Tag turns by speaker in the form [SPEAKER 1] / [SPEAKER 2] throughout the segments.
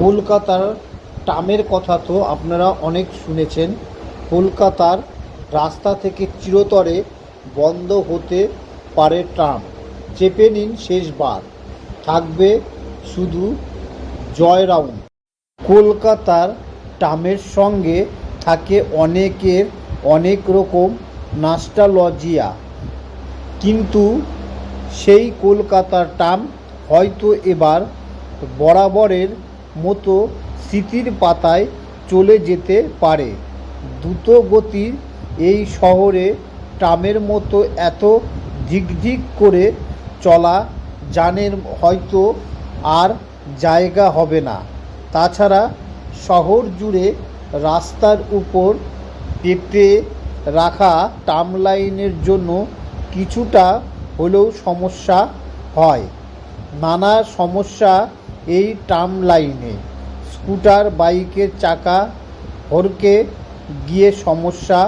[SPEAKER 1] কলকাতার ট্রামের কথা তো আপনারা অনেক শুনেছেন। কলকাতার রাস্তা থেকে চিরতরে বন্ধ হতে পারে ট্রাম। চেপে নিন শেষবার, থাকবে শুধু জয় রাউন্ড। কলকাতার ট্রামের সঙ্গে থাকে অনেকের অনেক রকম নস্টালজিয়া, কিন্তু সেই কলকাতার ট্রাম হয়তো এবার বরাবরের মতো স্মৃতির পাতায় চলে যেতে পারে। দ্রুতগতির এই শহরে ট্রামের মতো এত ধিক করে চলা যানের হয়তো আর জায়গা হবে না। তাছাড়া শহর জুড়ে রাস্তার উপর পেতে রাখা ট্রাম লাইনের জন্য কিছুটা হলেও সমস্যা হয়। নানা সমস্যা এই ট্রাম লাইনে। স্কুটার বাইকের চাকা হড়কে গিয়ে সমস্যা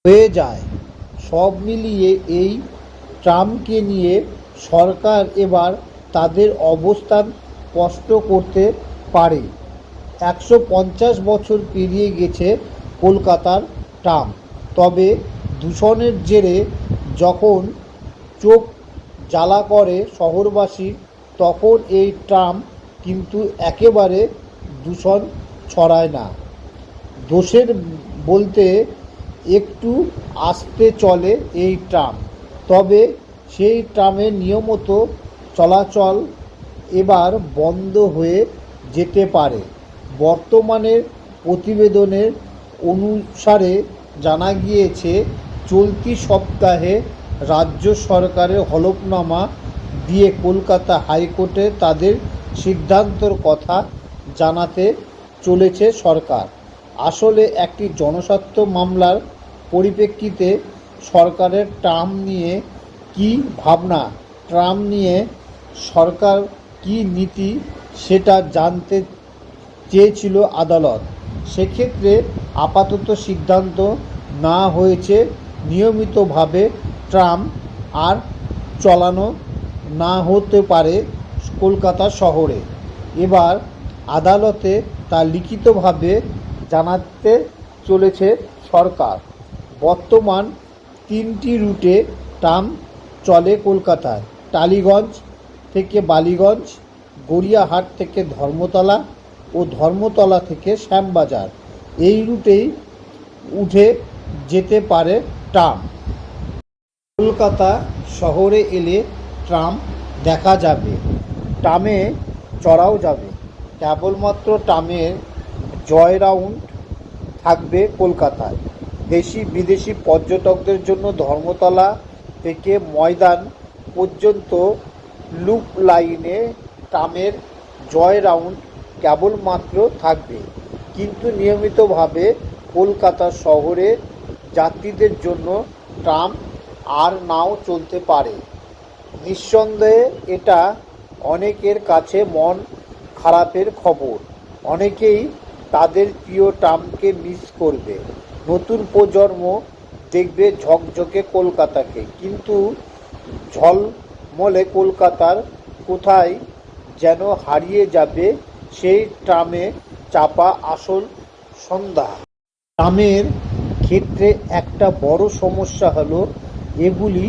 [SPEAKER 1] হয়ে যায়। সব মিলিয়ে এই ট্রামকে নিয়ে সরকার এবার তাদের অবস্থান স্পষ্ট করতে পারে। 150 বছর পেরিয়ে গেছে কলকাতার ট্রাম, তবে দূষণের জেরে যখন চোখ জ্বালা করে শহরবাসীর, তখন এই ট্রাম কিন্তু একেবারে দূষণ ছড়ায় না। দোষের বলতে একটু আস্তে চলে এই ট্রাম, তবে সেই ট্রামের নিয়মিত চলাচল এবার বন্ধ হয়ে যেতে পারে। বর্তমানের প্রতিবেদনের অনুসারে জানা গিয়েছে, চলতি সপ্তাহে রাজ্য সরকারের হলফনামা দিয়ে কলকাতা হাইকোর্টে তাদের সিদ্ধান্তের কথা জানাতে চলেছে সরকার। আসলে একটি জনস্বার্থ মামলার পরিপ্রেক্ষিতে সরকারের ট্রাম নিয়ে কী ভাবনা, ট্রাম নিয়ে সরকার কী নীতি, সেটা জানতে চেয়েছিল আদালত। সেক্ষেত্রে আপাতত সিদ্ধান্ত না হয়েছে নিয়মিতভাবে ট্রাম আর চালানো না হতে পারে কলকাতা শহরে। এবার আদালতে তা লিখিতভাবে জানাতে চলেছে সরকার। বর্তমান 3টি রুটে ট্রাম চলে কলকাতায়: টালিগঞ্জ থেকে বালিগঞ্জ, গড়িয়াহাট থেকে ধর্মতলা ও ধর্মতলা থেকে শ্যামবাজার। এই রুটেই উঠে যেতে পারে ট্রাম। কলকাতা শহরে এলে ট্রাম দেখা যাবে, ট্রামে চড়াও যাবে। কেবলমাত্র ট্রামের জয় রাউন্ড থাকবে কলকাতায়। দেশি বিদেশি পর্যটকদের জন্য ধর্মতলা থেকে ময়দান পর্যন্ত লুপ লাইনে ট্রামের জয় রাউন্ড কেবলমাত্র থাকবে, কিন্তু নিয়মিতভাবে কলকাতা শহরে যাত্রীদের জন্য ট্রাম আর নাও চলতে পারে। নিঃসন্দেহে এটা অনেকের কাছে মন খারাপের খবর। অনেকেই তাদের প্রিয় ট্রামকে মিস করবে। নতুন প্রজন্ম দেখবে ঝকঝকে কলকাতাকে, কিন্তু ঝলমলে কলকাতার কোথায় যেন হারিয়ে যাবে সেই ট্রামে চাপা আসল সন্ধ্যা। ট্রামের ক্ষেত্রে একটা বড় সমস্যা হলো এগুলি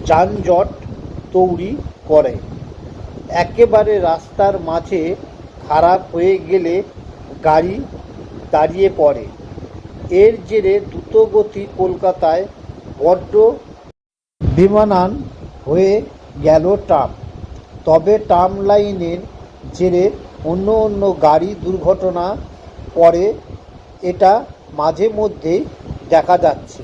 [SPEAKER 1] যানজট তৈরি করে। একেবারে রাস্তার মাঝে খারাপ হয়ে গেলে গাড়ি দাঁড়িয়ে পড়ে। এর জেরে দ্রুতগতি কলকাতায় বড্ড বেমানান হয়ে গেল ট্রাম। তবে ট্রাম লাইনের জেরে অন্য গাড়ি দুর্ঘটনা পড়ে, এটা মাঝে মধ্যেই দেখা যাচ্ছে।